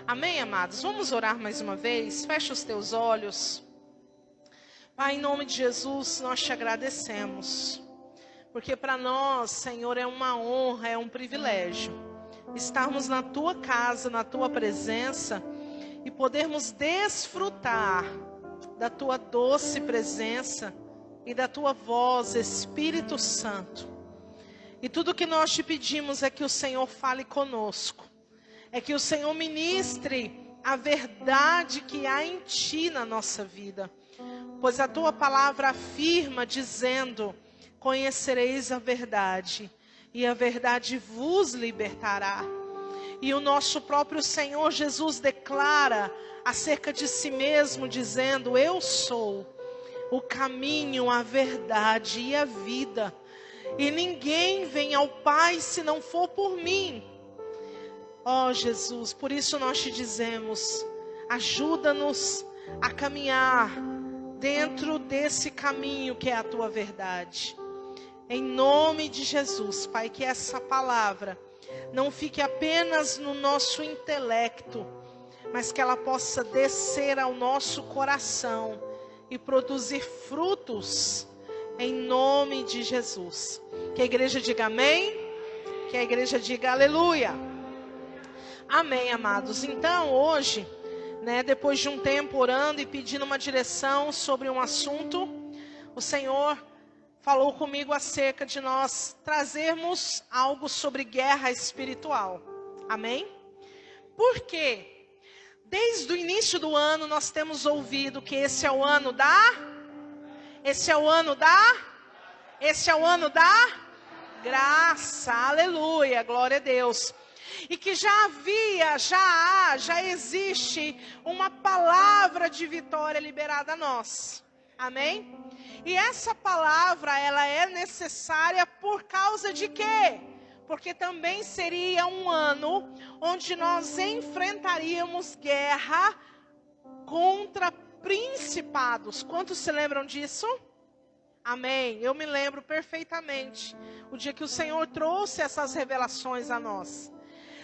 Amém, amados? Vamos orar mais uma vez? Fecha os teus olhos. Pai, em nome de Jesus, nós te agradecemos. Porque para nós, Senhor, é uma honra, é um privilégio estarmos na tua casa, na tua presença e podermos desfrutar da tua doce presença e da tua voz, Espírito Santo. E tudo que nós te pedimos é que o Senhor fale conosco. É que o Senhor ministre a verdade que há em ti na nossa vida. Pois a tua palavra afirma dizendo: conhecereis a verdade, e a verdade vos libertará. E o nosso próprio Senhor Jesus declara acerca de si mesmo, dizendo: eu sou o caminho, a verdade e a vida. E ninguém vem ao Pai se não for por mim. Ó Jesus, por isso nós te dizemos, ajuda-nos a caminhar dentro desse caminho que é a tua verdade. Em nome de Jesus, Pai, que essa palavra não fique apenas no nosso intelecto, mas que ela possa descer ao nosso coração e produzir frutos em nome de Jesus. Que a igreja diga amém, que a igreja diga aleluia. Amém, amados. Então, hoje, depois de um tempo orando e pedindo uma direção sobre um assunto, o Senhor falou comigo acerca de nós trazermos algo sobre guerra espiritual. Amém? Por quê? Desde o início do ano nós temos ouvido que esse é o ano da graça. Aleluia, glória a Deus. E que já existe uma palavra de vitória liberada a nós. Amém? E essa palavra, ela é necessária por causa de quê? Porque também seria um ano onde nós enfrentaríamos guerra contra principados. Quantos se lembram disso? Amém. Eu me lembro perfeitamente o dia que o Senhor trouxe essas revelações a nós.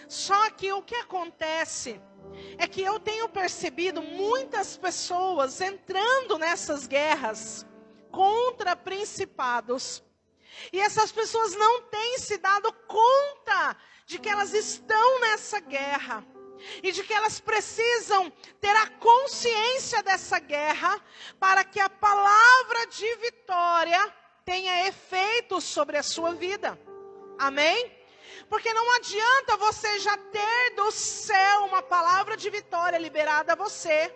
Só que o que acontece é que eu tenho percebido muitas pessoas entrando nessas guerras contra principados. E essas pessoas não têm se dado conta de que elas estão nessa guerra. E de que elas precisam ter a consciência dessa guerra para que a palavra de vitória tenha efeito sobre a sua vida. Amém? Porque não adianta você já ter do céu uma palavra de vitória liberada a você,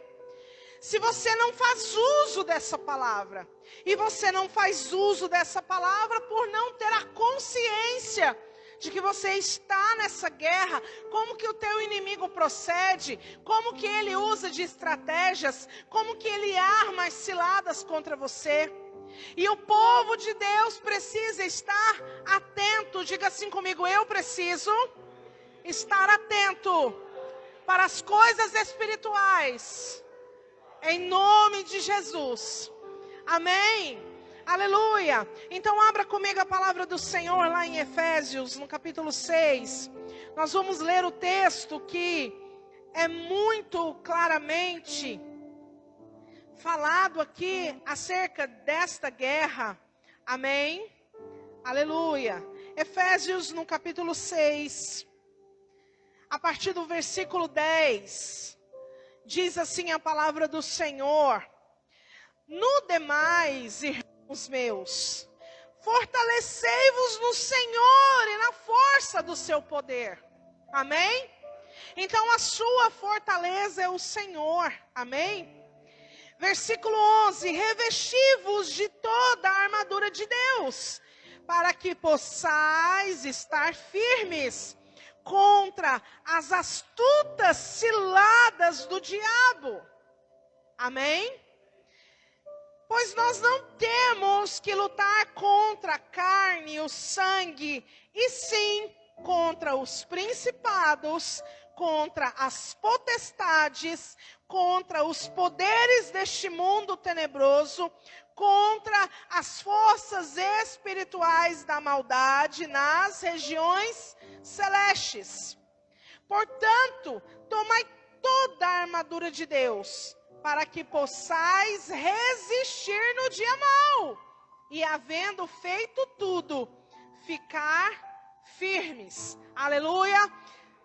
se você não faz uso dessa palavra. E você não faz uso dessa palavra por não ter a consciência de que você está nessa guerra, como que o teu inimigo procede, como que ele usa de estratégias, como que ele arma as ciladas contra você. E o povo de Deus precisa estar atento. Diga assim comigo: eu preciso estar atento para as coisas espirituais, em nome de Jesus. Amém? Aleluia. Então abra comigo a palavra do Senhor lá em Efésios, no capítulo 6. Nós vamos ler o texto que é muito claramente falado aqui acerca desta guerra. Amém? Aleluia. Efésios no capítulo 6, a partir do versículo 10, diz assim a palavra do Senhor: no demais, irmãos meus, fortalecei-vos no Senhor e na força do seu poder. Amém? Então a sua fortaleza é o Senhor. Amém? Versículo 11: revesti-vos de toda a armadura de Deus, para que possais estar firmes contra as astutas ciladas do diabo. Amém? Pois nós não temos que lutar contra a carne e o sangue, e sim contra os principados, contra as potestades, contra os poderes deste mundo tenebroso, contra as forças espirituais da maldade nas regiões celestes. Portanto, tomai armadura de Deus, para que possais resistir no dia mau, e havendo feito tudo, ficar firmes. Aleluia.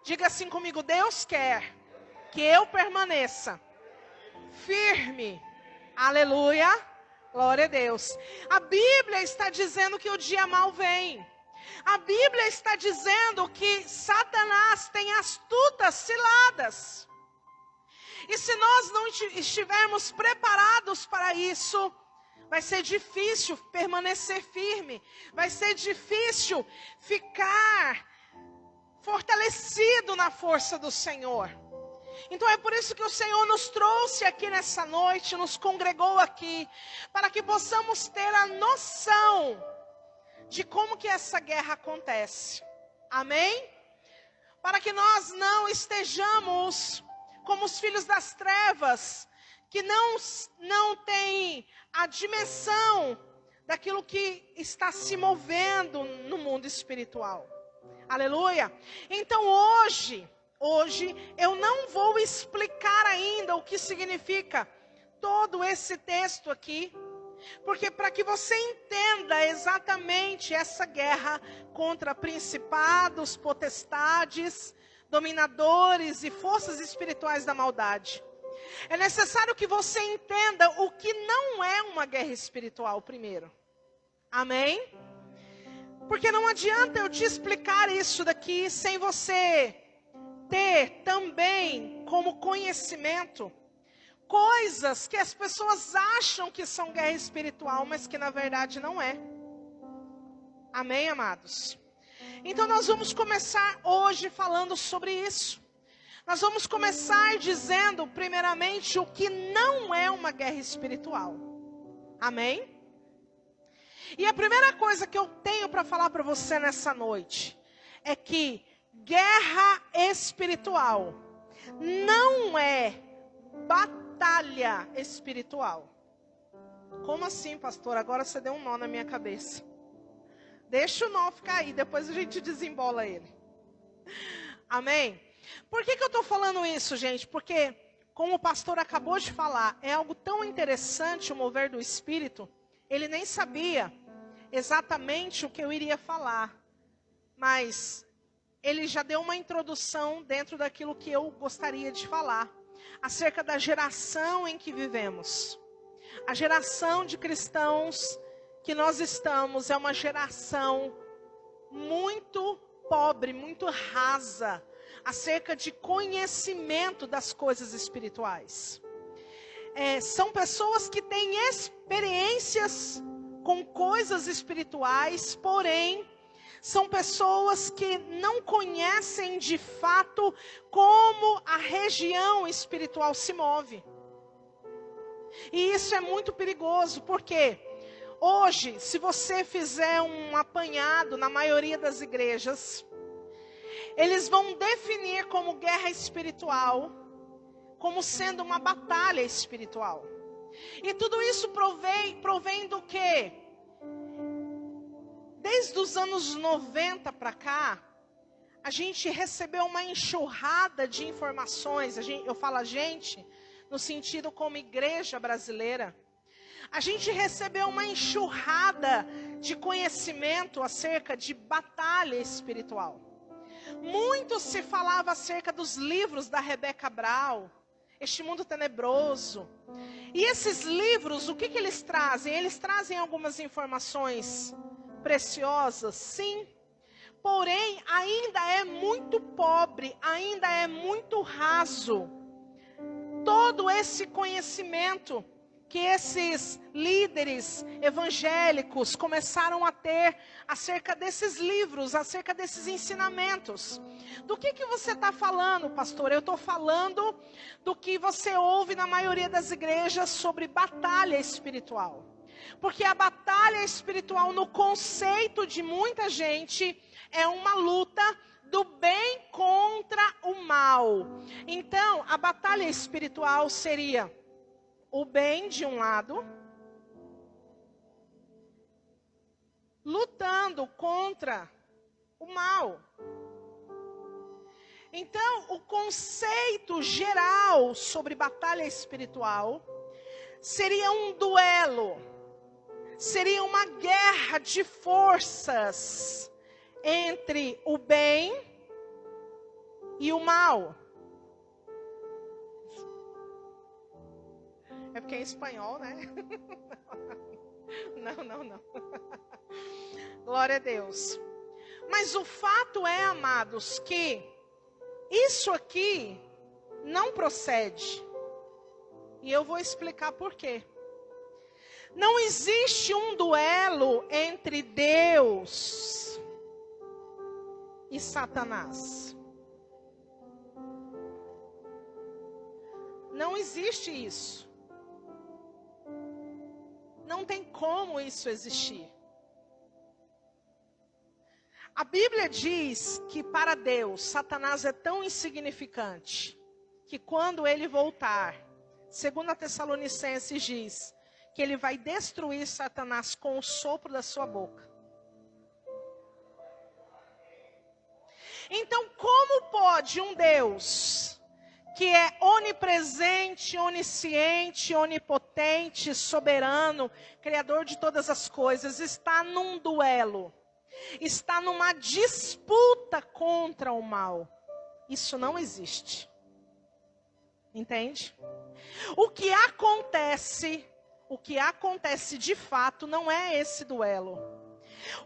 Diga assim comigo: Deus quer que eu permaneça firme. Aleluia. Glória a Deus. A Bíblia está dizendo que o dia mau vem. A Bíblia está dizendo que Satanás tem astutas ciladas. E se nós não estivermos preparados para isso, vai ser difícil permanecer firme. Vai ser difícil ficar fortalecido na força do Senhor. Então é por isso que o Senhor nos trouxe aqui nessa noite, nos congregou aqui, para que possamos ter a noção de como que essa guerra acontece. Amém? Para que nós não estejamos como os filhos das trevas, que não têm a dimensão daquilo que está se movendo no mundo espiritual. Aleluia. Então hoje eu não vou explicar ainda o que significa todo esse texto aqui, porque para que você entenda exatamente essa guerra contra principados, potestades, dominadores e forças espirituais da maldade, é necessário que você entenda o que não é uma guerra espiritual primeiro. Amém? Porque não adianta eu te explicar isso daqui sem você ter também como conhecimento coisas que as pessoas acham que são guerra espiritual, mas que na verdade não é. Amém, amados? Então nós vamos começar hoje falando sobre isso. Nós vamos começar dizendo primeiramente o que não é uma guerra espiritual. Amém? E a primeira coisa que eu tenho para falar para você nessa noite é que guerra espiritual não é batalha espiritual. Como assim, pastor? Agora você deu um nó na minha cabeça. Deixa o nó ficar aí, depois a gente desembola ele. Amém? Por que eu estou falando isso, gente? Porque, como o pastor acabou de falar, é algo tão interessante o mover do Espírito. Ele nem sabia exatamente o que eu iria falar, mas ele já deu uma introdução dentro daquilo que eu gostaria de falar, acerca da geração em que vivemos. A geração de cristãos que nós estamos é uma geração muito pobre, muito rasa, acerca de conhecimento das coisas espirituais. São pessoas que têm experiências com coisas espirituais, porém, são pessoas que não conhecem de fato como a região espiritual se move. E isso é muito perigoso, porque hoje, se você fizer um apanhado na maioria das igrejas, eles vão definir como guerra espiritual, como sendo uma batalha espiritual. E tudo isso provém do quê? Desde os anos 90 para cá, a gente recebeu uma enxurrada de informações. Eu falo a gente, no sentido como igreja brasileira. A gente recebeu uma enxurrada de conhecimento acerca de batalha espiritual. Muito se falava acerca dos livros da Rebecca Brown, Este Mundo Tenebroso. E esses livros, o que eles trazem? Eles trazem algumas informações preciosas, sim. Porém, ainda é muito pobre, ainda é muito raso todo esse conhecimento que esses líderes evangélicos começaram a ter acerca desses livros, acerca desses ensinamentos. Do que você está falando, pastor? Eu estou falando do que você ouve na maioria das igrejas sobre batalha espiritual. Porque a batalha espiritual, no conceito de muita gente, é uma luta do bem contra o mal. Então, a batalha espiritual seria o bem de um lado, lutando contra o mal. Então, o conceito geral sobre batalha espiritual seria um duelo, seria uma guerra de forças entre o bem e o mal. É porque é em espanhol, né? Não. Glória a Deus. Mas o fato é, amados, que isso aqui não procede. E eu vou explicar por quê. Não existe um duelo entre Deus e Satanás. Não existe isso. Não tem como isso existir. A Bíblia diz que para Deus, Satanás é tão insignificante, que quando ele voltar, 2 Tessalonicenses diz, que ele vai destruir Satanás com o sopro da sua boca. Então, como pode um Deus que é onipresente, onisciente, onipotente, soberano, criador de todas as coisas, está num duelo, está numa disputa contra o mal? Isso não existe. Entende? O que acontece de fato não é esse duelo.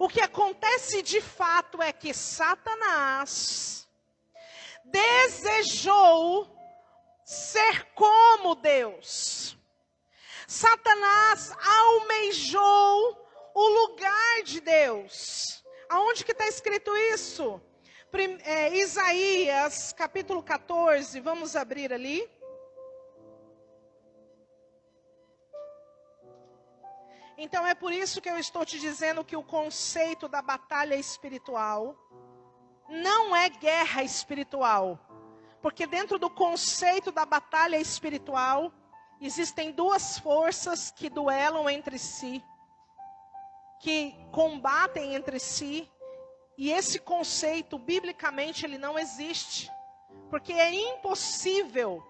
O que acontece de fato é que Satanás desejou ser como Deus. Satanás almejou o lugar de Deus. Aonde que está escrito isso? Isaías, capítulo 14, vamos abrir ali. Então é por isso que eu estou te dizendo que o conceito da batalha espiritual não é guerra espiritual. Porque dentro do conceito da batalha espiritual, existem duas forças que duelam entre si, que combatem entre si. E esse conceito, biblicamente, ele não existe. Porque é impossível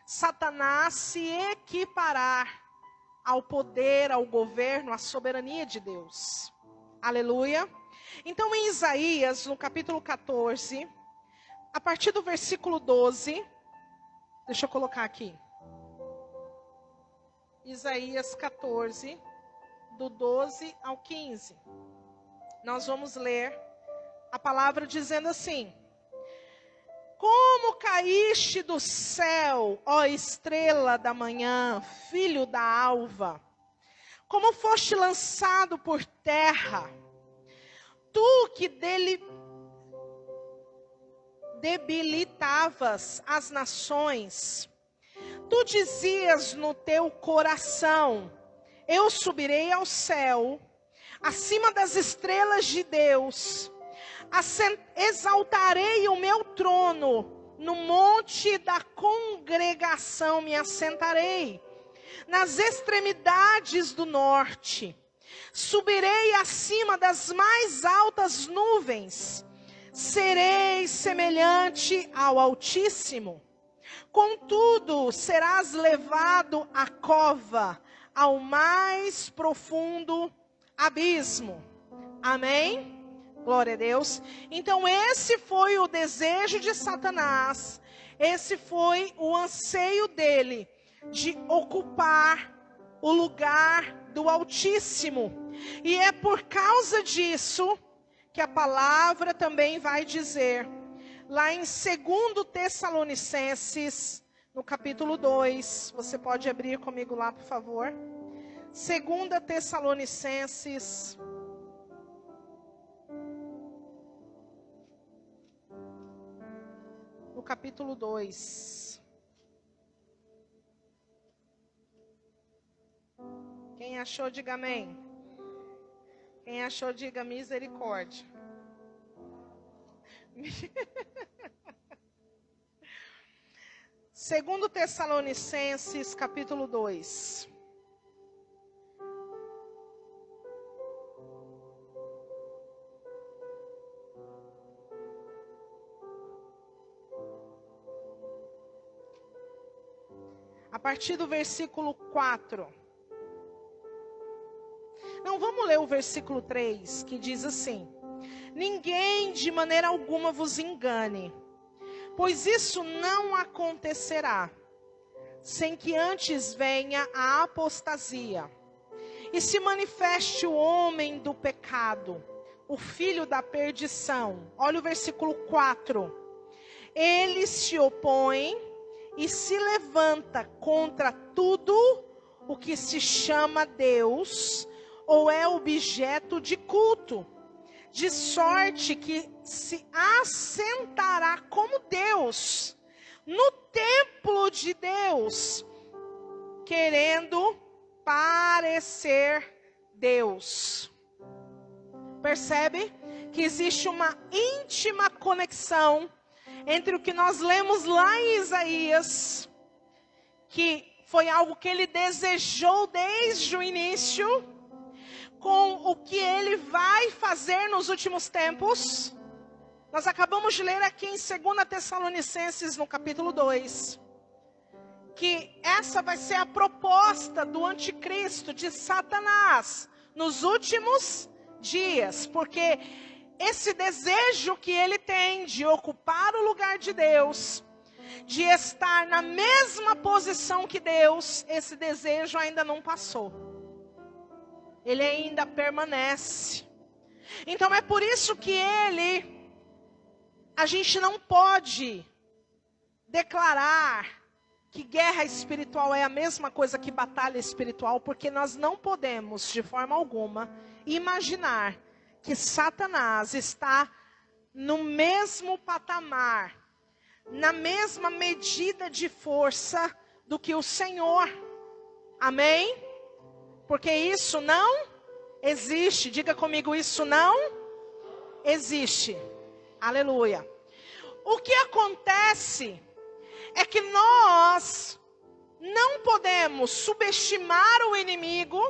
Satanás se equiparar ao poder, ao governo, à soberania de Deus. Aleluia. Então, em Isaías, no capítulo 14, a partir do versículo 12, deixa eu colocar aqui. Isaías 14, do 12 ao 15. Nós vamos ler a palavra dizendo assim: Como caíste do céu, ó estrela da manhã, filho da alva, como foste lançado por terra, tu que debilitavas as nações, tu dizias no teu coração: eu subirei ao céu, acima das estrelas de Deus, exaltarei o meu trono, no monte da congregação me assentarei, nas extremidades do norte, subirei acima das mais altas nuvens, serei semelhante ao Altíssimo. Contudo, serás levado à cova, ao mais profundo abismo. Amém? Glória a Deus. Então esse foi o desejo de Satanás. Esse foi o anseio dele de ocupar o lugar do Altíssimo. E é por causa disso que a palavra também vai dizer, lá em 2 Tessalonicenses, no capítulo 2, você pode abrir comigo lá, por favor. 2 Tessalonicenses, no capítulo 2. Quem achou, diga amém. Quem achou, diga misericórdia. Segundo Tessalonicenses, capítulo 2. a partir do versículo 4. Não, vamos ler o versículo 3, que diz assim: ninguém de maneira alguma vos engane, pois isso não acontecerá, sem que antes venha a apostasia, e se manifeste o homem do pecado, o filho da perdição. Olha o versículo 4. Ele se opõe e se levanta contra tudo o que se chama Deus, ou é objeto de culto, de sorte que se assentará como Deus no templo de Deus, querendo parecer Deus. Percebe que existe uma íntima conexão entre o que nós lemos lá em Isaías, que foi algo que ele desejou desde o início, com o que ele vai fazer nos últimos tempos. Nós acabamos de ler aqui em 2 Tessalonicenses, no capítulo 2, que essa vai ser a proposta do anticristo, de Satanás, nos últimos dias, porque esse desejo que ele tem de ocupar o lugar de Deus, de estar na mesma posição que Deus, esse desejo ainda não passou. Ele ainda permanece. Então é por isso que a gente não pode declarar que guerra espiritual é a mesma coisa que batalha espiritual, porque nós não podemos, de forma alguma, imaginar que Satanás está no mesmo patamar, na mesma medida de força do que o Senhor. Amém? Porque isso não existe. Diga comigo, isso não existe. Aleluia. O que acontece é que nós não podemos subestimar o inimigo,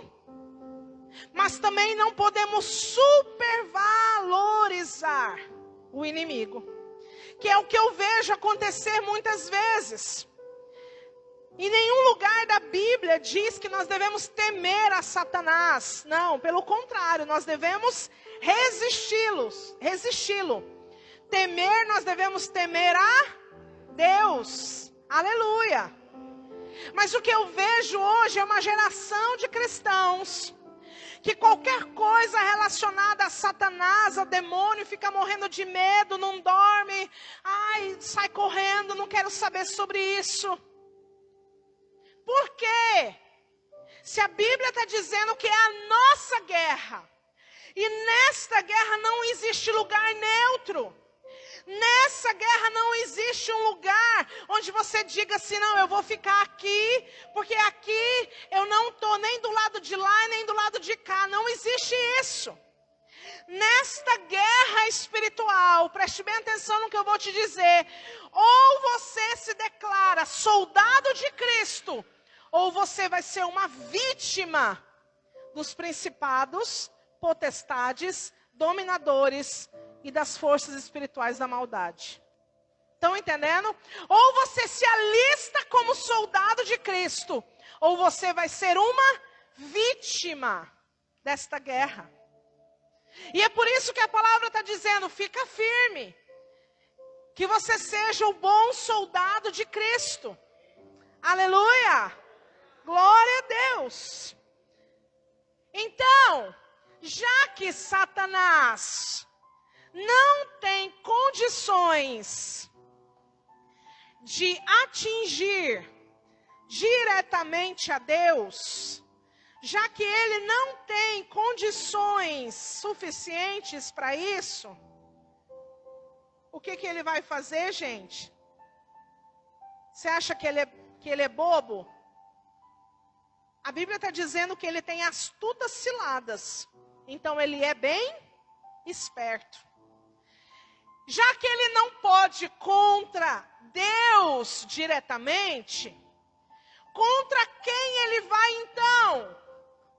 mas também não podemos supervalorizar o inimigo, que é o que eu vejo acontecer muitas vezes. Em nenhum lugar da Bíblia diz que nós devemos temer a Satanás. Não, pelo contrário, nós devemos resisti-lo. Temer, nós devemos temer a Deus. Aleluia. Mas o que eu vejo hoje é uma geração de cristãos que qualquer coisa relacionada a Satanás, a demônio, fica morrendo de medo, não dorme, sai correndo, não quero saber sobre isso. Por quê? Se a Bíblia está dizendo que é a nossa guerra, e nesta guerra não existe lugar neutro, nessa guerra não existe um lugar onde você diga assim, não, eu vou ficar aqui, porque aqui eu não estou nem do lado de lá, nem do lado de cá, não existe isso. Nesta guerra espiritual, preste bem atenção no que eu vou te dizer, ou você se declara soldado de Cristo, ou você vai ser uma vítima dos principados, potestades, dominadores e das forças espirituais da maldade. Estão entendendo? Ou você se alista como soldado de Cristo, ou você vai ser uma vítima desta guerra. E é por isso que a palavra está dizendo, fica firme, que você seja o bom soldado de Cristo. Aleluia! Glória a Deus. Então, já que Satanás não tem condições de atingir diretamente a Deus, já que ele não tem condições suficientes para isso, o que ele vai fazer, gente? Você acha que ele é bobo? A Bíblia está dizendo que ele tem astutas ciladas. Então ele é bem esperto. Já que ele não pode contra Deus diretamente, contra quem ele vai então?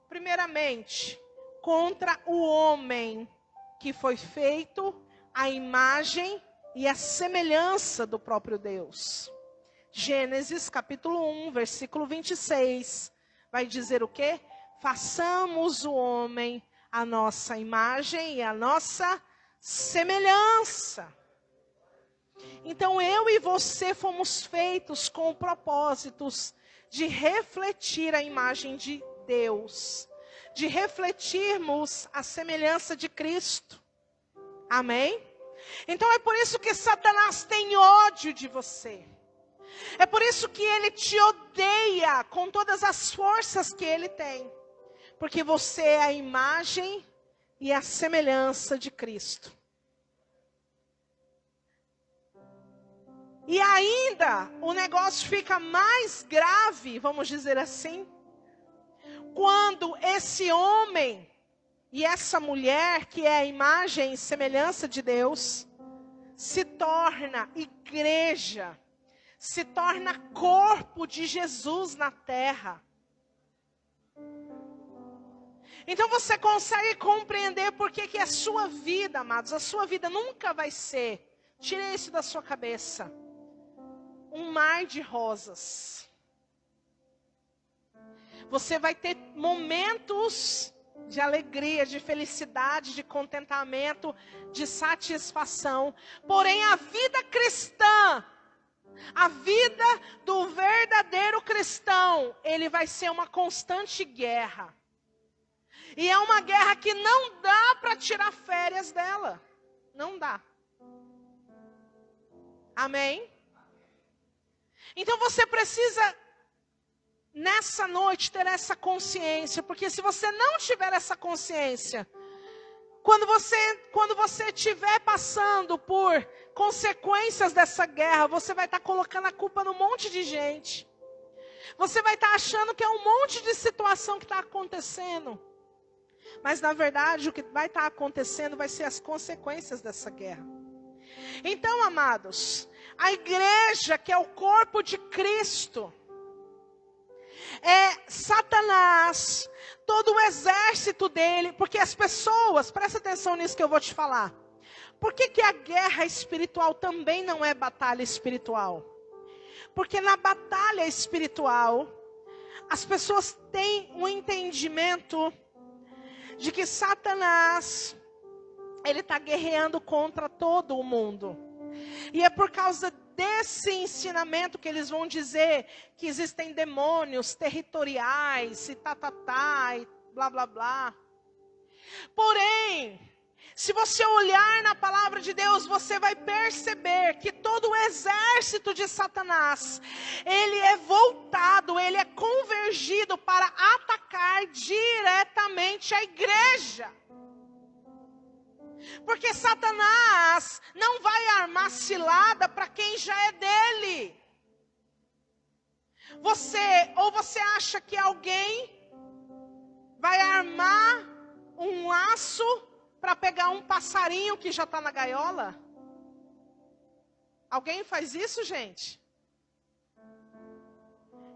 Primeiramente, contra o homem que foi feito à imagem e à semelhança do próprio Deus. Gênesis capítulo 1, versículo 26. Vai dizer o quê? Façamos o homem a nossa imagem e a nossa semelhança. Então eu e você fomos feitos com propósitos de refletir a imagem de Deus, de refletirmos a semelhança de Cristo. Amém? Então é por isso que Satanás tem ódio de você. É por isso que ele te odeia com todas as forças que ele tem. Porque você é a imagem e a semelhança de Cristo. E ainda o negócio fica mais grave, vamos dizer assim, quando esse homem e essa mulher, que é a imagem e semelhança de Deus, se torna igreja, se torna corpo de Jesus na terra. Então você consegue compreender por que a sua vida, amados, a sua vida nunca vai ser, tire isso da sua cabeça, um mar de rosas. Você vai ter momentos de alegria, de felicidade, de contentamento, de satisfação. Porém, a vida cristã, a vida do verdadeiro cristão, ele vai ser uma constante guerra. E é uma guerra que não dá para tirar férias dela. Não dá. Amém? Então você precisa, nessa noite, ter essa consciência. Porque se você não tiver essa consciência, quando você estiver passando por consequências dessa guerra, você vai estar colocando a culpa num monte de gente. Você vai estar achando que é um monte de situação que está acontecendo. Mas na verdade o que vai estar acontecendo vai ser as consequências dessa guerra. Então, amados, a igreja, que é o corpo de Cristo, é Satanás, todo o exército dele, porque as pessoas, presta atenção nisso que eu vou te falar. Por que a guerra espiritual também não é batalha espiritual? Porque na batalha espiritual, as pessoas têm um entendimento de que Satanás, ele está guerreando contra todo o mundo. E é por causa desse ensinamento que eles vão dizer que existem demônios territoriais, e e blá blá blá. Porém, se você olhar na palavra de Deus, você vai perceber que todo o exército de Satanás, ele é voltado, ele é convergido para atacar diretamente a igreja. Porque Satanás não vai armar cilada para quem já é dele. Você acha que alguém vai armar um laço para pegar um passarinho que já está na gaiola? Alguém faz isso, gente?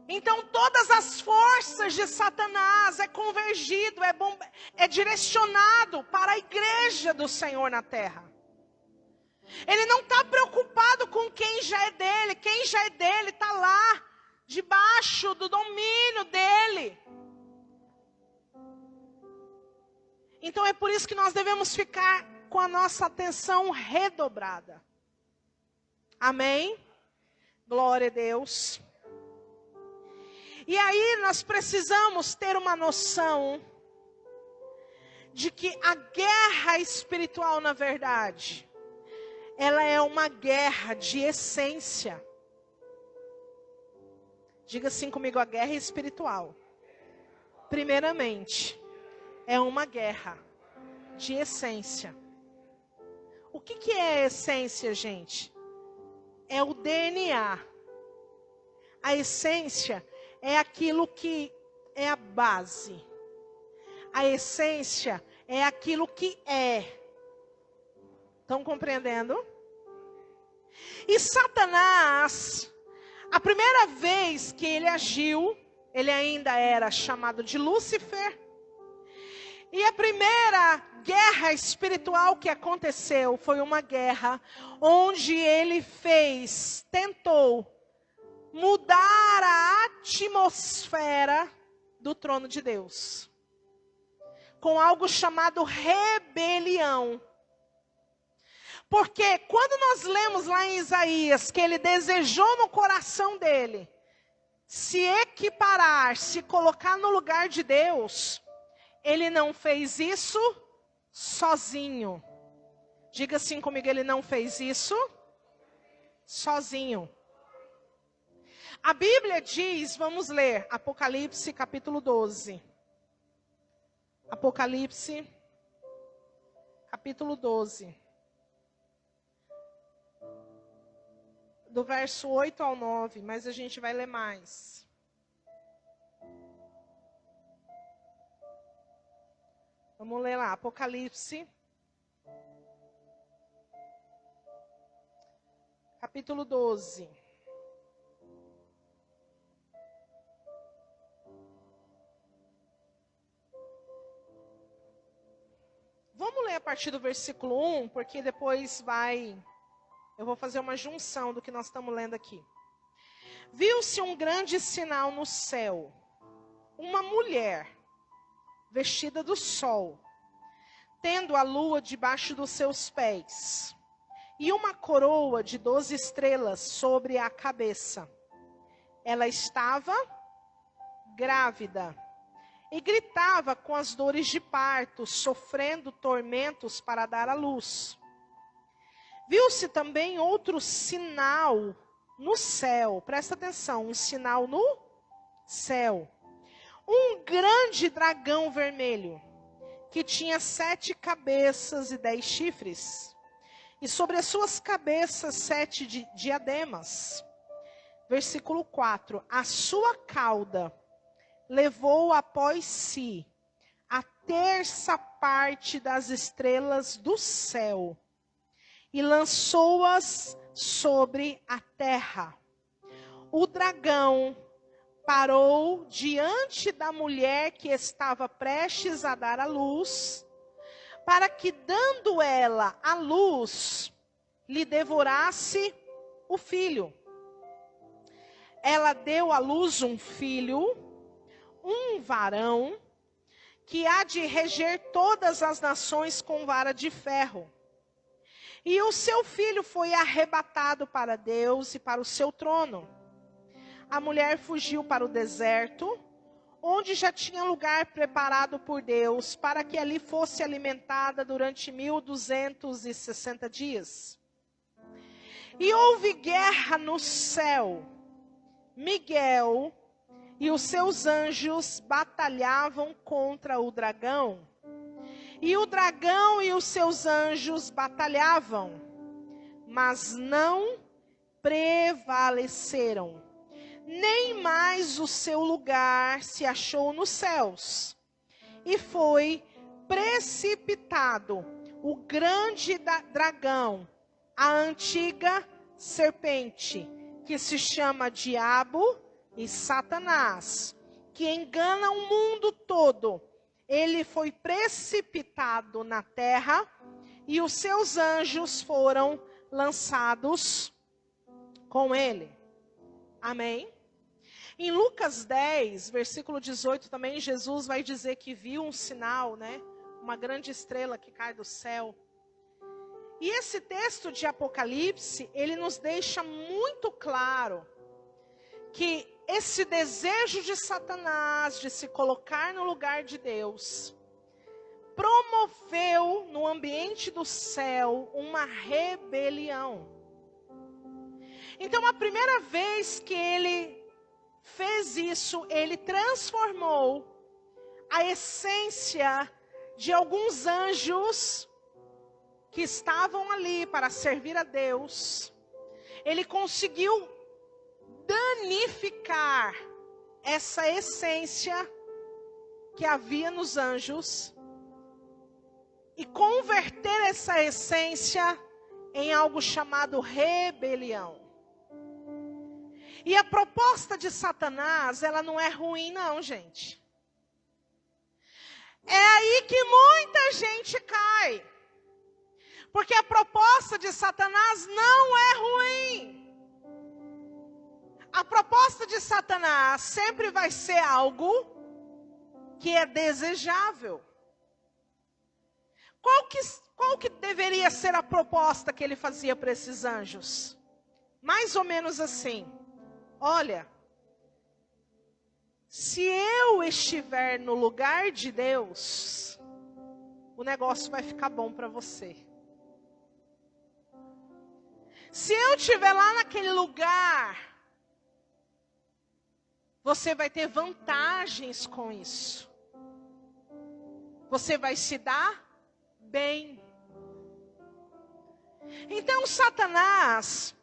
Então todas as forças de Satanás é convergido, é direcionado para a igreja do Senhor na terra. Ele não está preocupado com quem já é dele. Quem já é dele está lá, debaixo do domínio dele. Então é por isso que nós devemos ficar com a nossa atenção redobrada. Amém? Glória a Deus. E aí nós precisamos ter uma noção de que a guerra espiritual, na verdade, ela é uma guerra de essência. Diga assim comigo, a guerra espiritual, primeiramente, é uma guerra de essência. O que é essência, gente? É o DNA. A essência é aquilo que é a base. A essência é aquilo que é. Estão compreendendo? E Satanás, a primeira vez que ele agiu, ele ainda era chamado de Lúcifer. E a primeira guerra espiritual que aconteceu foi uma guerra onde ele tentou mudar a atmosfera do trono de Deus, com algo chamado rebelião. Porque quando nós lemos lá em Isaías que ele desejou no coração dele se equiparar, se colocar no lugar de Deus, ele não fez isso sozinho. Diga assim comigo, ele não fez isso sozinho. A Bíblia diz, vamos ler, Apocalipse capítulo 12. Apocalipse capítulo 12. Do verso 8 ao 9, mas a gente vai ler mais. Vamos ler lá, Apocalipse, capítulo 12. Vamos ler a partir do versículo 1, porque depois eu vou fazer uma junção do que nós estamos lendo aqui. Viu-se um grande sinal no céu, uma mulher vestida do sol, tendo a lua debaixo dos seus pés, e uma coroa de 12 estrelas sobre a cabeça. Ela estava grávida e gritava com as dores de parto, sofrendo tormentos para dar à luz. Viu-se também outro sinal no céu, presta atenção, um sinal no céu. Um grande dragão vermelho, que tinha 7 cabeças e 10 chifres, e sobre as suas cabeças 7 diademas. Versículo 4, a sua cauda levou após si a 1/3 das estrelas do céu, e lançou-as sobre a terra. O dragão parou diante da mulher que estava prestes a dar à luz, para que, dando ela à luz, lhe devorasse o filho. Ela deu à luz um filho, um varão, que há de reger todas as nações com vara de ferro. E o seu filho foi arrebatado para Deus e para o seu trono. A mulher fugiu para o deserto, onde já tinha lugar preparado por Deus, para que ali fosse alimentada durante 1260 dias. E houve guerra no céu. Miguel e os seus anjos batalhavam contra o dragão. E o dragão e os seus anjos batalhavam, mas não prevaleceram. Nem mais o seu lugar se achou nos céus. E foi precipitado o grande dragão, a antiga serpente, que se chama Diabo e Satanás, que engana o mundo todo. Ele foi precipitado na terra e os seus anjos foram lançados com ele. Amém? Em Lucas 10, versículo 18, também Jesus vai dizer que viu um sinal, né? Uma grande estrela que cai do céu. E esse texto de Apocalipse, ele nos deixa muito claro que esse desejo de Satanás de se colocar no lugar de Deus promoveu no ambiente do céu uma rebelião. Então, a primeira vez que ele fez isso, ele transformou a essência de alguns anjos que estavam ali para servir a Deus. Ele conseguiu danificar essa essência que havia nos anjos e converter essa essência em algo chamado rebelião. E a proposta de Satanás, ela não é ruim não, gente. É aí que muita gente cai. Porque a proposta de Satanás não é ruim. A proposta de Satanás sempre vai ser algo que é desejável. Qual que deveria ser a proposta que ele fazia para esses anjos? Mais ou menos assim: olha, se eu estiver no lugar de Deus, o negócio vai ficar bom para você. Se eu estiver lá naquele lugar, você vai ter vantagens com isso. Você vai se dar bem. Então Satanás,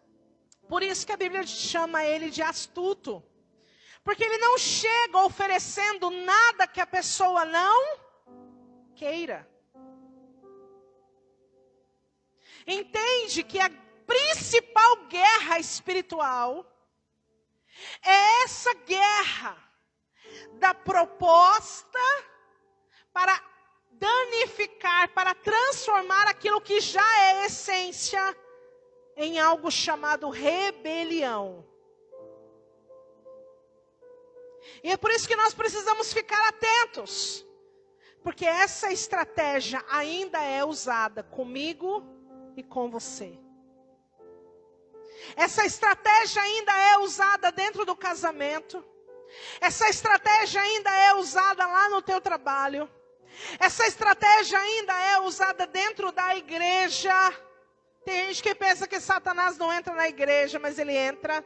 por isso que a Bíblia chama ele de astuto. Porque ele não chega oferecendo nada que a pessoa não queira. Entende que a principal guerra espiritual é essa guerra da proposta para danificar, para transformar aquilo que já é essência em algo chamado rebelião. E é por isso que nós precisamos ficar atentos, porque essa estratégia ainda é usada comigo e com você. Essa estratégia ainda é usada dentro do casamento. Essa estratégia ainda é usada lá no teu trabalho. Essa estratégia ainda é usada dentro da igreja. Tem gente que pensa que Satanás não entra na igreja, mas ele entra.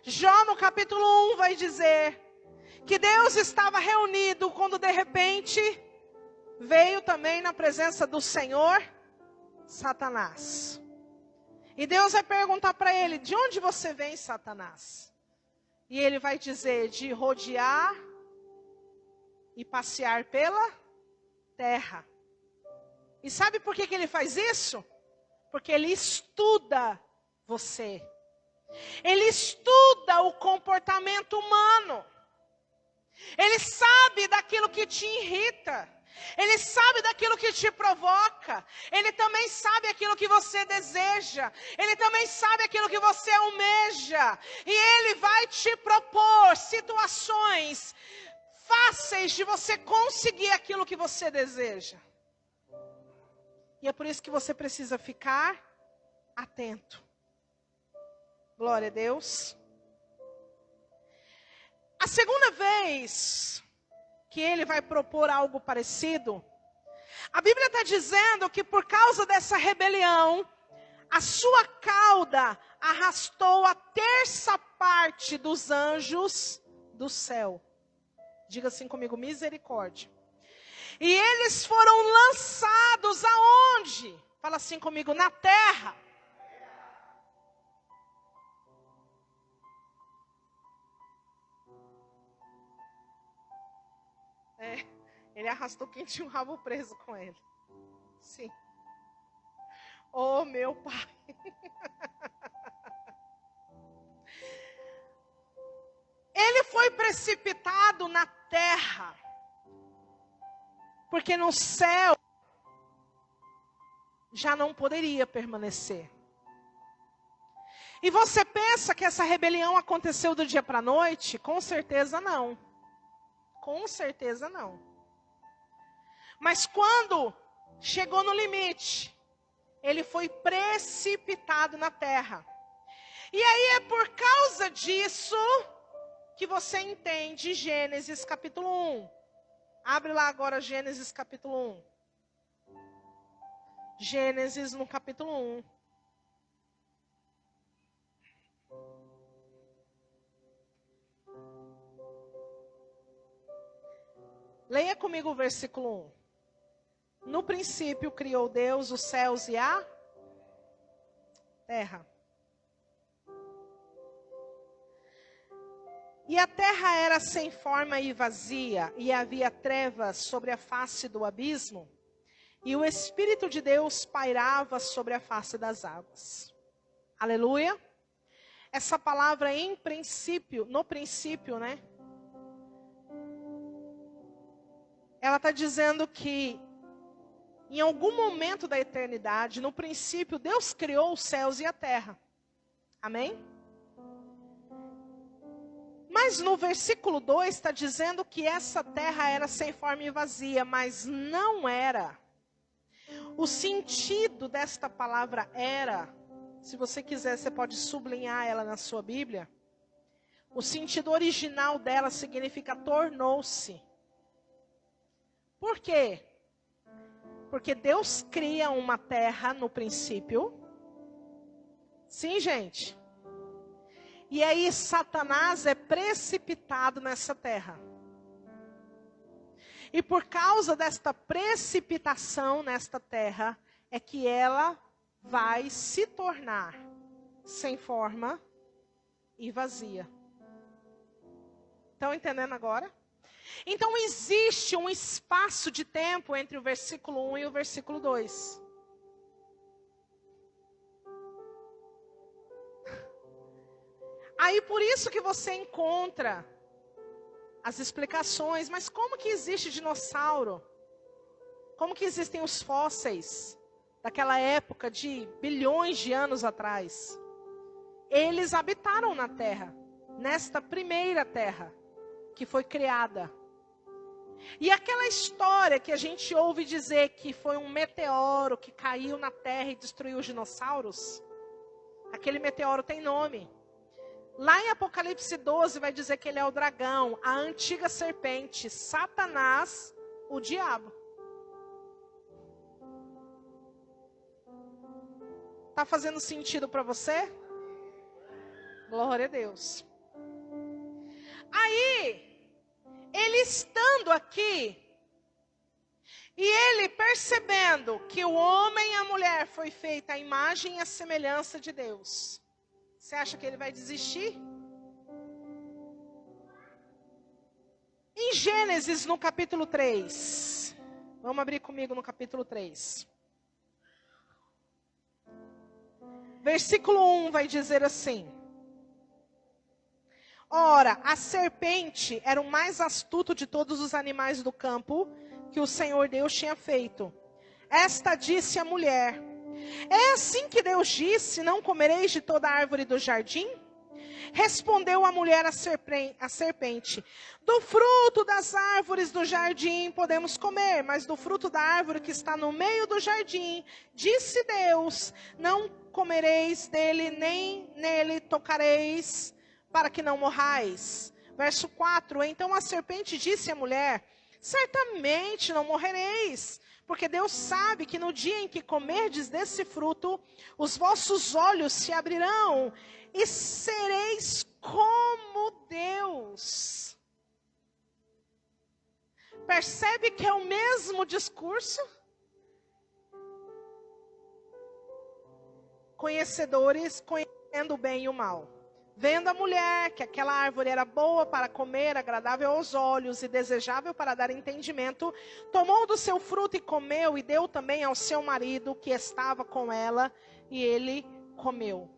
Jó no capítulo 1 vai dizer que Deus estava reunido quando de repente veio também na presença do Senhor Satanás. E Deus vai perguntar para ele: de onde você vem, Satanás? E ele vai dizer: de rodear e passear pela terra. E sabe por que ele faz isso? Porque ele estuda você. Ele estuda o comportamento humano. Ele sabe daquilo que te irrita. Ele sabe daquilo que te provoca. Ele também sabe aquilo que você deseja. Ele também sabe aquilo que você almeja. E ele vai te propor situações fáceis de você conseguir aquilo que você deseja. E é por isso que você precisa ficar atento. Glória a Deus. A segunda vez que ele vai propor algo parecido, a Bíblia está dizendo que por causa dessa rebelião, a sua cauda arrastou a terça parte dos anjos do céu. Diga assim comigo: misericórdia. E eles foram lançados aonde? Fala assim comigo: na terra. Ele arrastou quem tinha um rabo preso com ele. Sim. Oh, meu pai. Ele foi precipitado na terra. Porque no céu já não poderia permanecer. E você pensa que essa rebelião aconteceu do dia para a noite? Com certeza não. Com certeza não. Mas quando chegou no limite, ele foi precipitado na terra. E aí é por causa disso que você entende Gênesis capítulo 1. Abre lá agora Gênesis capítulo 1. Gênesis no capítulo 1. Leia comigo o versículo 1. No princípio criou Deus os céus e a terra. E a terra era sem forma e vazia, e havia trevas sobre a face do abismo, e o Espírito de Deus pairava sobre a face das águas. Aleluia. Essa palavra em princípio, no princípio, né? Ela está dizendo que em algum momento da eternidade, no princípio, Deus criou os céus e a terra. Amém? Mas no versículo 2 está dizendo que essa terra era sem forma e vazia, mas não era. O sentido desta palavra era, se você quiser, você pode sublinhar ela na sua Bíblia. O sentido original dela significa tornou-se. Por quê? Porque Deus cria uma terra no princípio. Sim, gente. E aí Satanás é precipitado nessa terra. E por causa desta precipitação nesta terra, é que ela vai se tornar sem forma e vazia. Estão entendendo agora? Então existe um espaço de tempo entre o versículo 1 e o versículo 2. Aí por isso que você encontra as explicações, mas como que existe dinossauro? Como que existem os fósseis daquela época de bilhões de anos atrás? Eles habitaram na Terra, nesta primeira Terra que foi criada. E aquela história que a gente ouve dizer que foi um meteoro que caiu na Terra e destruiu os dinossauros, aquele meteoro tem nome. Lá em Apocalipse 12 vai dizer que ele é o dragão, a antiga serpente, Satanás, o diabo. Tá fazendo sentido para você? Glória a Deus. Aí, ele estando aqui, e ele percebendo que o homem e a mulher foi feita à imagem e à semelhança de Deus, você acha que ele vai desistir? Em Gênesis, no capítulo 3. Vamos abrir comigo no capítulo 3. Versículo 1 vai dizer assim: Ora, a serpente era o mais astuto de todos os animais do campo que o Senhor Deus tinha feito. Esta disse à mulher: É assim que Deus disse, não comereis de toda a árvore do jardim? Respondeu a mulher à serpente: Do fruto das árvores do jardim podemos comer, mas do fruto da árvore que está no meio do jardim, disse Deus, não comereis dele, nem nele tocareis, para que não morrais. Verso 4, então a serpente disse à mulher: Certamente não morrereis, porque Deus sabe que no dia em que comerdes desse fruto, os vossos olhos se abrirão e sereis como Deus. Percebe que é o mesmo discurso? Conhecedores, conhecendo o bem e o mal. Vendo a mulher que aquela árvore era boa para comer, agradável aos olhos e desejável para dar entendimento, tomou do seu fruto e comeu, e deu também ao seu marido que estava com ela, e ele comeu.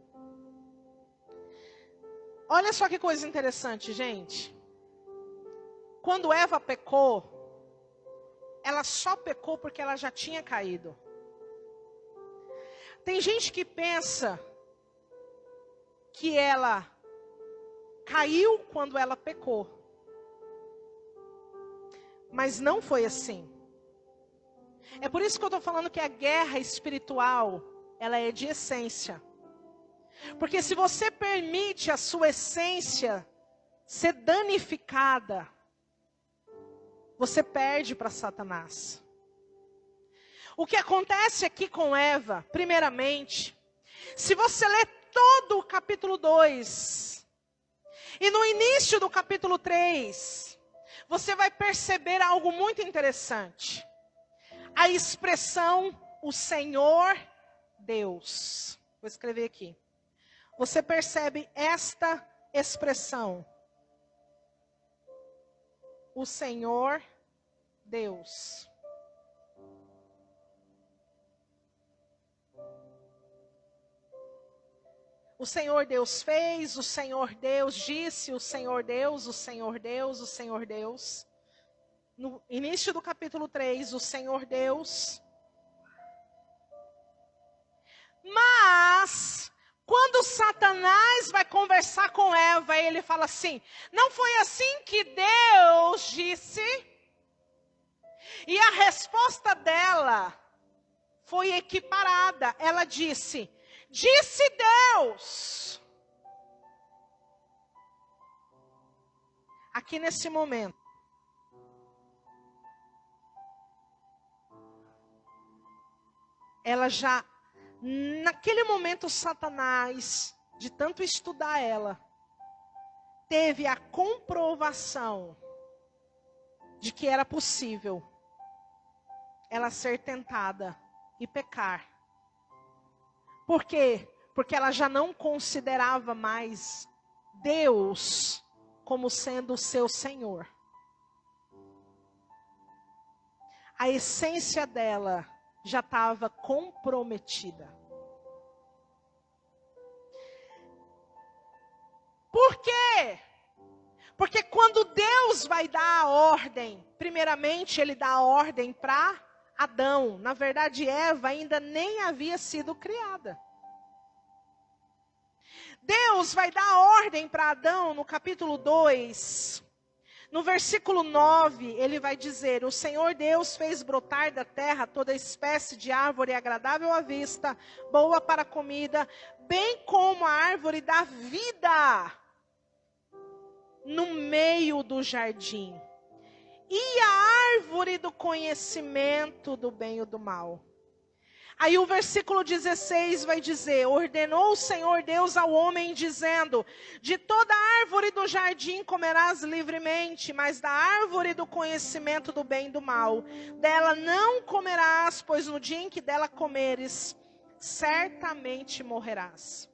Olha só que coisa interessante, gente. Quando Eva pecou, ela só pecou porque ela já tinha caído. Tem gente que pensa que ela caiu quando ela pecou. Mas não foi assim. É por isso que eu estou falando que a guerra espiritual, ela é de essência. Porque se você permite a sua essência ser danificada, você perde para Satanás. O que acontece aqui com Eva, primeiramente, se você ler todo o capítulo 2, e no início do capítulo 3, você vai perceber algo muito interessante. A expressão, o Senhor Deus. Vou escrever aqui. Você percebe esta expressão. O Senhor Deus. O Senhor Deus fez, o Senhor Deus disse, o Senhor Deus, o Senhor Deus, o Senhor Deus. No início do capítulo 3, o Senhor Deus. Mas, Quando Satanás vai conversar com Eva, ele fala assim: não foi assim que Deus disse? E a resposta dela foi equiparada. Ela disse: disse Deus. Aqui nesse momento, ela já, naquele momento, Satanás, de tanto estudar ela, teve a comprovação de que era possível ela ser tentada e pecar. Por quê? Porque ela já não considerava mais Deus como sendo o seu Senhor. A essência dela já estava comprometida. Por quê? Porque quando Deus vai dar a ordem, primeiramente ele dá a ordem para Adão. Na verdade, Eva ainda nem havia sido criada. Deus vai dar a ordem para Adão no capítulo 2. No versículo 9, ele vai dizer: o Senhor Deus fez brotar da terra toda espécie de árvore agradável à vista, boa para a comida, bem como a árvore da vida no meio do jardim, e a árvore do conhecimento do bem e do mal. Aí o versículo 16 vai dizer: ordenou o Senhor Deus ao homem, dizendo: de toda árvore do jardim comerás livremente, mas da árvore do conhecimento do bem e do mal, dela não comerás, pois no dia em que dela comeres, certamente morrerás.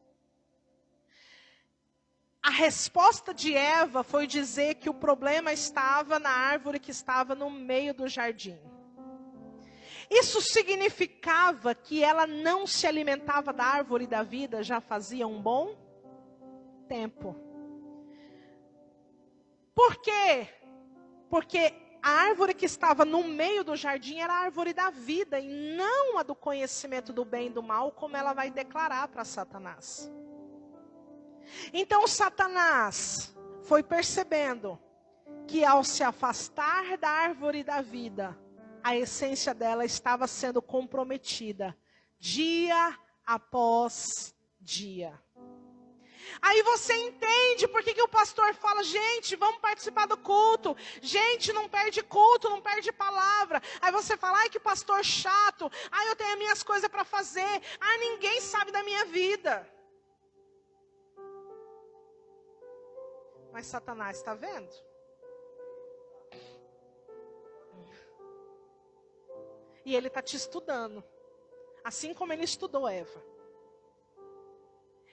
A resposta de Eva foi dizer que o problema estava na árvore que estava no meio do jardim. Isso significava que ela não se alimentava da árvore da vida já fazia um bom tempo. Por quê? Porque a árvore que estava no meio do jardim era a árvore da vida e não a do conhecimento do bem e do mal, como ela vai declarar para Satanás. Então Satanás foi percebendo que ao se afastar da árvore da vida, a essência dela estava sendo comprometida, dia após dia. Aí você entende por que o pastor fala: gente, vamos participar do culto. Gente, não perde culto, não perde palavra. Aí você fala: ai, que pastor chato. Ai, eu tenho as minhas coisas para fazer. Ai, ninguém sabe da minha vida. Mas Satanás está vendo? E ele está te estudando. Assim como ele estudou Eva.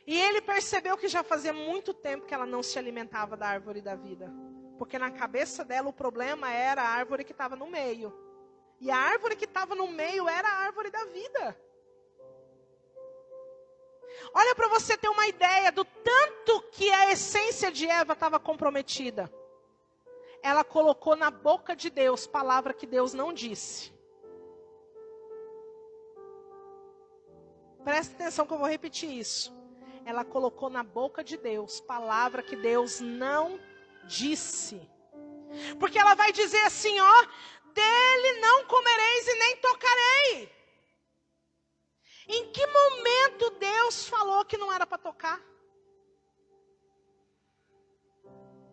E ele percebeu que já fazia muito tempo que ela não se alimentava da árvore da vida. Porque na cabeça dela o problema era a árvore que estava no meio. E a árvore que estava no meio era a árvore da vida. Olha para você ter uma ideia do tanto que a essência de Eva estava comprometida. Ela colocou na boca de Deus palavra que Deus não disse. Presta atenção que eu vou repetir isso. Ela colocou na boca de Deus palavra que Deus não disse. Porque ela vai dizer assim, ó: dele não comereis e nem tocarei. Em que momento Deus falou que não era para tocar?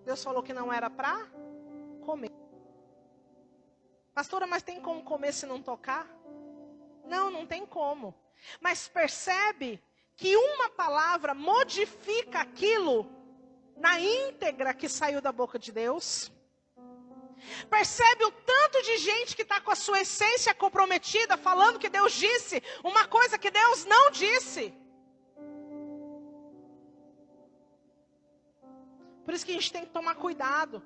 Deus falou que não era para comer. Pastora, mas tem como comer se não tocar? Não, não tem como. Mas percebe que uma palavra modifica aquilo na íntegra que saiu da boca de Deus? Percebe o tanto de gente que está com a sua essência comprometida, falando que Deus disse uma coisa que Deus não disse. Por isso que a gente tem que tomar cuidado.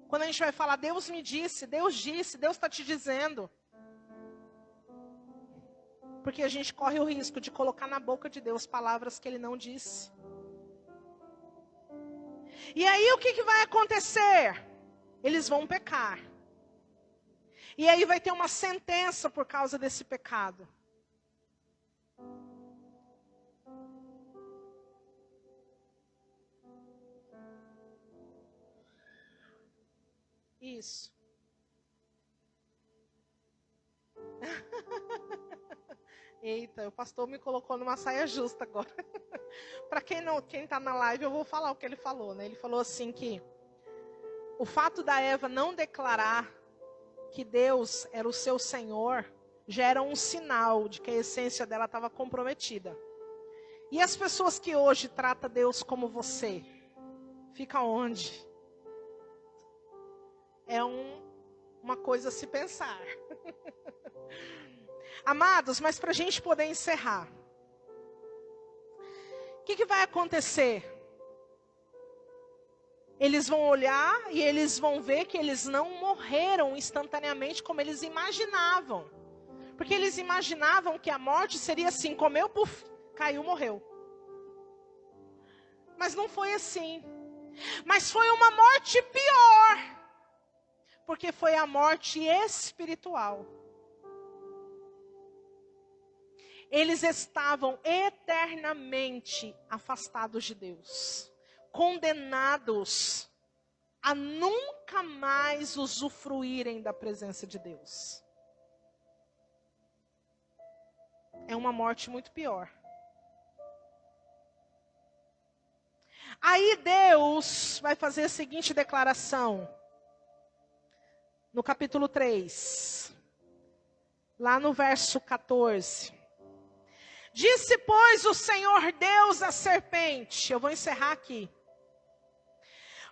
Quando a gente vai falar: Deus me disse, Deus disse, Deus está te dizendo. Porque a gente corre o risco de colocar na boca de Deus palavras que Ele não disse. E aí o que vai acontecer? Eles vão pecar. E aí vai ter uma sentença por causa desse pecado. Isso. Eita, o pastor me colocou numa saia justa agora. Para quem está na live, eu vou falar o que ele falou, né? Ele falou assim que o fato da Eva não declarar que Deus era o seu Senhor já era um sinal de que a essência dela estava comprometida. E as pessoas que hoje tratam Deus como você, fica onde? É uma coisa a se pensar. Amados, mas para a gente poder encerrar, o que vai acontecer? Eles vão olhar e eles vão ver que eles não morreram instantaneamente como eles imaginavam. Porque eles imaginavam que a morte seria assim, comeu, puf, caiu, morreu. Mas não foi assim. Mas foi uma morte pior. Porque foi a morte espiritual. Eles estavam eternamente afastados de Deus. Condenados a nunca mais usufruírem da presença de Deus. É uma morte muito pior. Aí Deus vai fazer a seguinte declaração. No capítulo 3. Lá no verso 14. Disse, pois, o Senhor Deus à serpente. Eu vou encerrar aqui.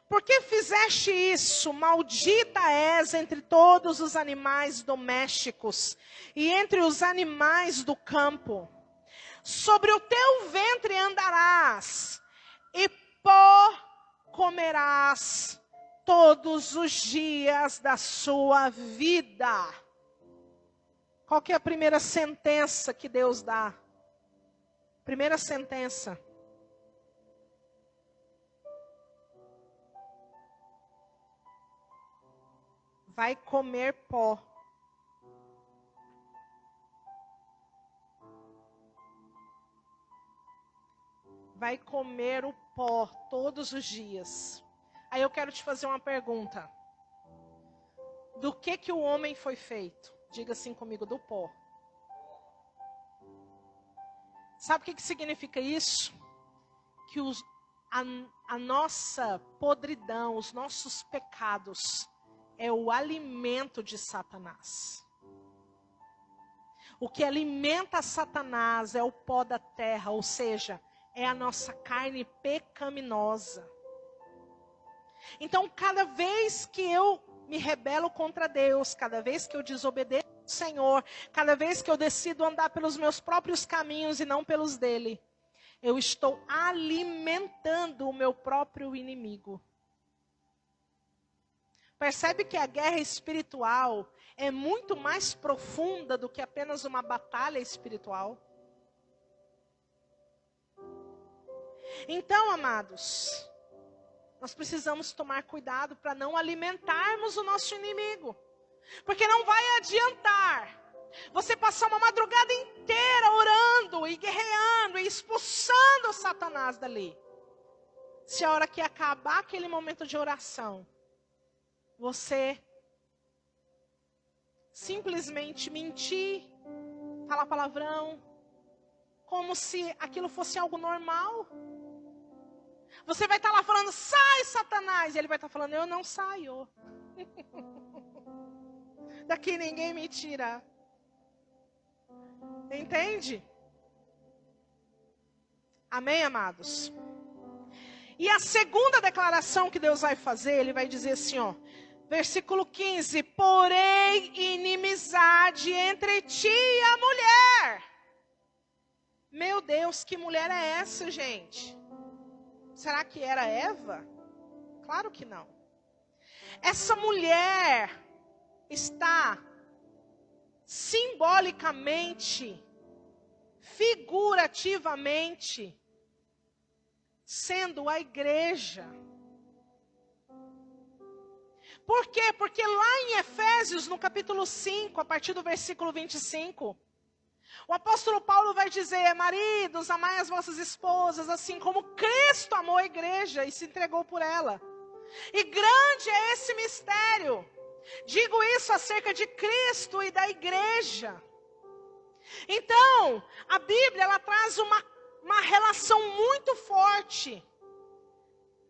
Por que fizeste isso? Maldita és entre todos os animais domésticos e entre os animais do campo. Sobre o teu ventre andarás e pó comerás todos os dias da sua vida. Qual que é a primeira sentença que Deus dá? Primeira sentença. Vai comer pó. Vai comer o pó todos os dias. Aí eu quero te fazer uma pergunta. Do que o homem foi feito? Diga assim comigo, do pó. Sabe o que significa isso? Que a nossa podridão, os nossos pecados, é o alimento de Satanás. O que alimenta Satanás é o pó da terra, ou seja, é a nossa carne pecaminosa. Então, cada vez que eu me rebelo contra Deus, cada vez que eu desobedeço ao Senhor, cada vez que eu decido andar pelos meus próprios caminhos e não pelos dele, eu estou alimentando o meu próprio inimigo. Percebe que a guerra espiritual é muito mais profunda do que apenas uma batalha espiritual? Então, amados, nós precisamos tomar cuidado para não alimentarmos o nosso inimigo. Porque não vai adiantar você passar uma madrugada inteira orando e guerreando e expulsando o Satanás dali. Se a hora que acabar aquele momento de oração, você simplesmente mentir, falar palavrão, como se aquilo fosse algo normal. Você vai estar lá falando, sai Satanás, e ele vai estar falando, eu não saio. Daqui ninguém me tira. Entende? Amém, amados? E a segunda declaração que Deus vai fazer, ele vai dizer assim, ó. Versículo 15, porém inimizade entre ti e a mulher. Meu Deus, que mulher é essa, gente? Será que era Eva? Claro que não. Essa mulher está simbolicamente, figurativamente, sendo a igreja. Por quê? Porque lá em Efésios, no capítulo 5, a partir do versículo 25, o apóstolo Paulo vai dizer, maridos, amai as vossas esposas, assim como Cristo amou a igreja e se entregou por ela. E grande grande é esse mistério. Digo isso acerca de Cristo e da igreja. Então, a Bíblia, ela traz uma relação muito forte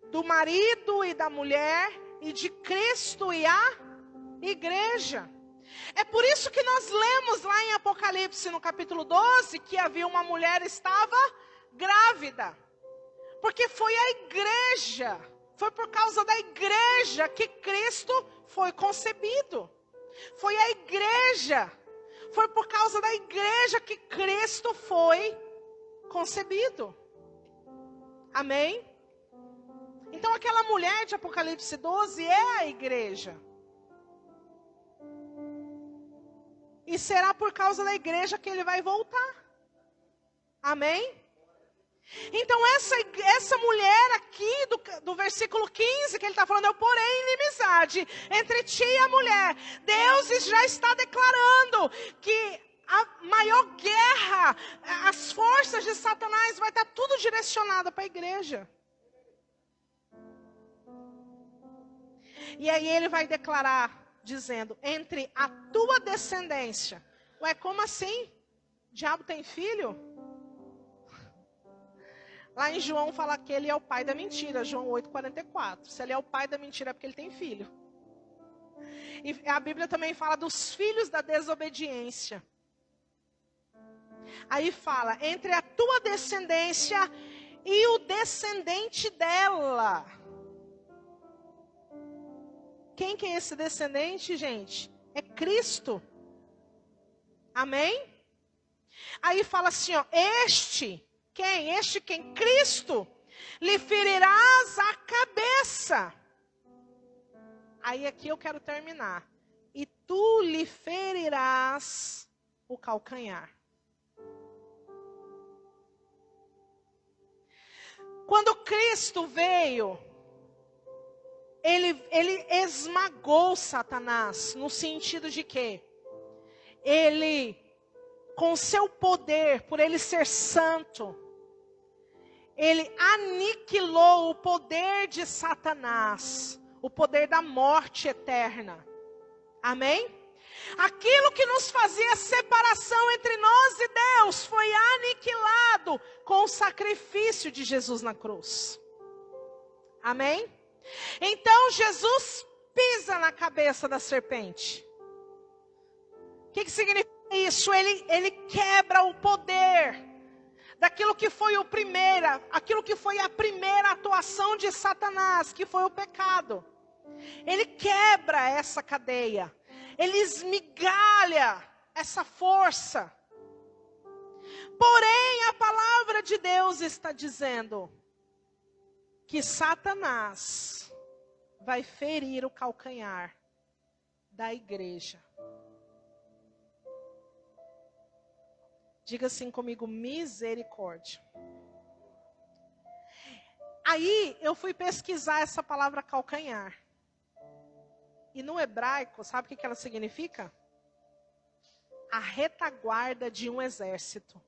do marido e da mulher, e de Cristo e a igreja. É por isso que nós lemos lá em Apocalipse, no capítulo 12, que havia uma mulher que estava grávida. Porque foi a igreja, foi por causa da igreja que Cristo foi concebido. Foi a igreja, foi por causa da igreja que Cristo foi concebido. Amém? Então aquela mulher de Apocalipse 12 é a igreja. E será por causa da igreja que ele vai voltar. Amém? Então essa mulher aqui do versículo 15 que ele está falando, eu porém inimizade entre ti e a mulher. Deus já está declarando que a maior guerra, as forças de Satanás vai estar tudo direcionado para a igreja. E aí ele vai declarar, dizendo, entre a tua descendência. Ué, como assim? O diabo tem filho? Lá em João fala que ele é o pai da mentira, João 8,44. Se ele é o pai da mentira é porque ele tem filho. E a Bíblia também fala dos filhos da desobediência. Aí fala, entre a tua descendência e o descendente dela. Quem que é esse descendente, gente? É Cristo. Amém? Aí fala assim, ó, quem? Cristo, lhe ferirás a cabeça. Aí aqui eu quero terminar. E tu lhe ferirás o calcanhar. Quando Cristo veio, ele esmagou Satanás, no sentido de que ele, com seu poder, por ele ser santo, ele aniquilou o poder de Satanás, o poder da morte eterna. Amém? Aquilo que nos fazia separação entre nós e Deus foi aniquilado com o sacrifício de Jesus na cruz. Amém? Então Jesus pisa na cabeça da serpente. O que significa isso? Ele quebra o poder daquilo que foi aquilo que foi a primeira atuação de Satanás, que foi o pecado. Ele quebra essa cadeia. Ele esmigalha essa força. Porém, a palavra de Deus está dizendo que Satanás vai ferir o calcanhar da igreja. Diga assim comigo, misericórdia. Aí eu fui pesquisar essa palavra calcanhar. E no hebraico, sabe o que ela significa? A retaguarda de um exército.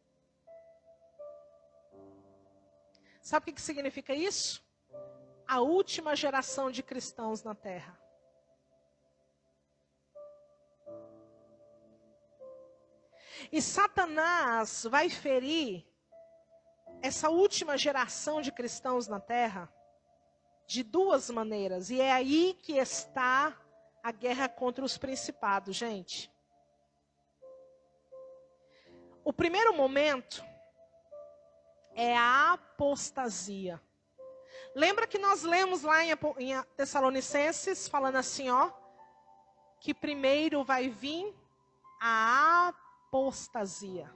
Sabe o que significa isso? A última geração de cristãos na terra. E Satanás vai ferir essa última geração de cristãos na terra de duas maneiras. E é aí que está a guerra contra os principados, gente. O primeiro momento é a apostasia. Lembra que nós lemos lá em Tessalonicenses, falando assim, ó, que primeiro vai vir a apostasia.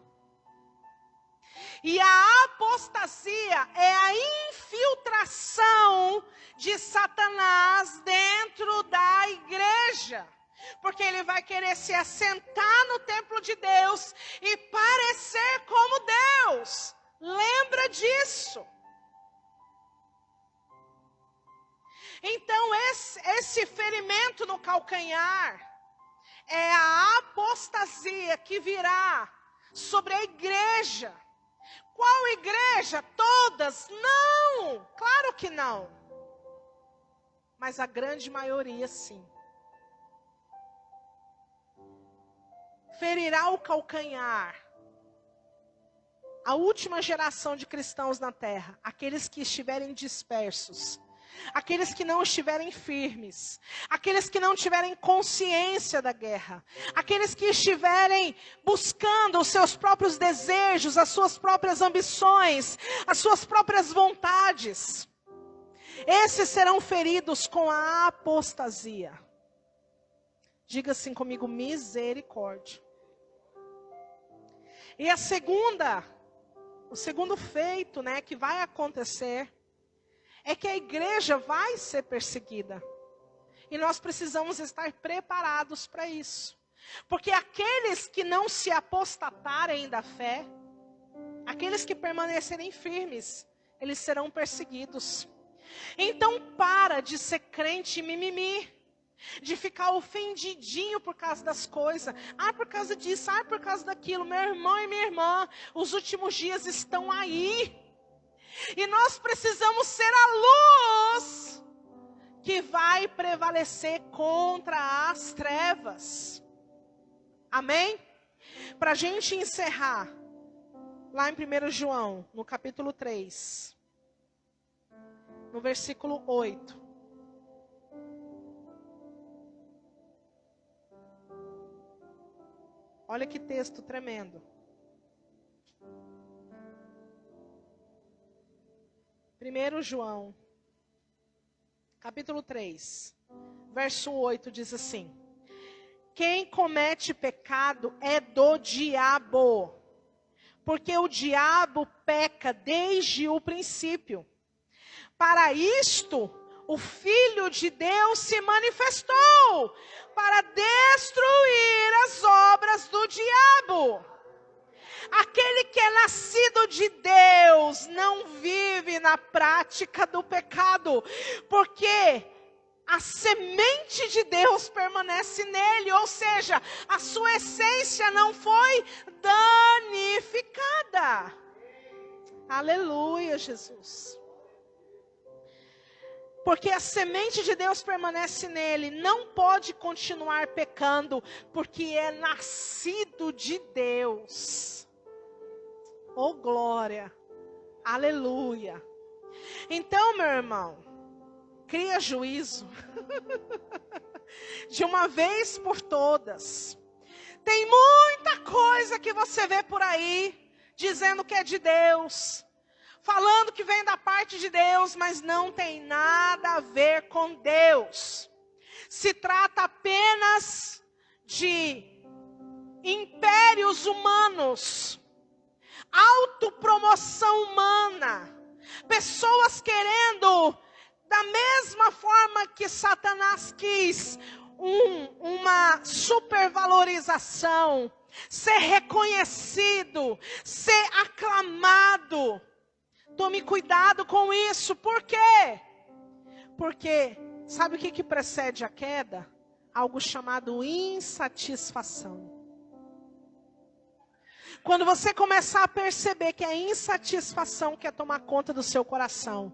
E a apostasia é a infiltração de Satanás dentro da igreja. Porque ele vai querer se assentar no templo de Deus e parecer como Deus. Lembra disso. Então esse ferimento no calcanhar é a apostasia que virá sobre a igreja. Qual igreja? Todas? Não, claro que não. mas a grande maioria sim. Ferirá o calcanhar a última geração de cristãos na terra, aqueles que estiverem dispersos, aqueles que não estiverem firmes, aqueles que não tiverem consciência da guerra, aqueles que estiverem buscando os seus próprios desejos, as suas próprias ambições, as suas próprias vontades. Esses serão feridos com a apostasia. Diga assim comigo, misericórdia. E o segundo feito, que vai acontecer, é que a igreja vai ser perseguida. E nós precisamos estar preparados para isso. Porque aqueles que não se apostatarem da fé, aqueles que permanecerem firmes, eles serão perseguidos. Então para de ser crente mimimi, de ficar ofendidinho por causa das coisas. Por causa disso, por causa daquilo. Meu irmão e minha irmã, os últimos dias estão aí. E nós precisamos ser a luz que vai prevalecer contra as trevas. Amém? Para a gente encerrar, lá em 1 João, no capítulo 3, no versículo 8. Olha que texto tremendo. 1 João, capítulo 3, verso 8 diz assim: quem comete pecado é do diabo, porque o diabo peca desde o princípio. Para isto, o Filho de Deus se manifestou, para destruir as obras do diabo. Aquele que é nascido de Deus não vive na prática do pecado, porque a semente de Deus permanece nele, ou seja, a sua essência não foi danificada. Aleluia, Jesus. Porque a semente de Deus permanece nele, não pode continuar pecando, porque é nascido de Deus. Oh glória, aleluia. Então, meu irmão, cria juízo, de uma vez por todas. Tem muita coisa que você vê por aí, dizendo que é de Deus, falando que vem da parte de Deus, mas não tem nada a ver com Deus. Se trata apenas de impérios humanos, autopromoção humana, pessoas querendo, da mesma forma que Satanás quis, uma supervalorização, ser reconhecido, ser aclamado. Tome cuidado com isso. Por quê? Porque sabe o que precede a queda? Algo chamado insatisfação. Quando você começar a perceber que a insatisfação quer tomar conta do seu coração,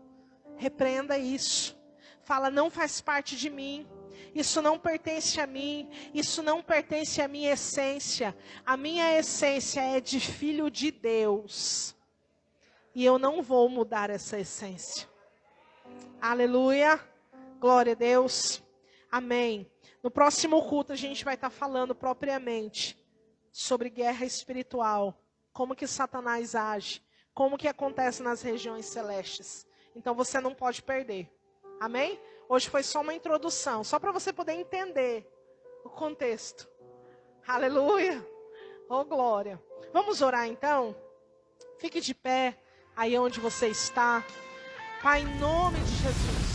repreenda isso. Fala, não faz parte de mim. Isso não pertence a mim. Isso não pertence à minha essência. A minha essência é de filho de Deus. E eu não vou mudar essa essência. Aleluia. Glória a Deus. Amém. No próximo culto a gente vai estar falando propriamente sobre guerra espiritual. Como que Satanás age. Como que acontece nas regiões celestes. Então você não pode perder. Amém? Hoje foi só uma introdução. Só para você poder entender o contexto. Aleluia. Oh glória. Vamos orar então? Fique de pé. Aí onde você está. Pai, em nome de Jesus.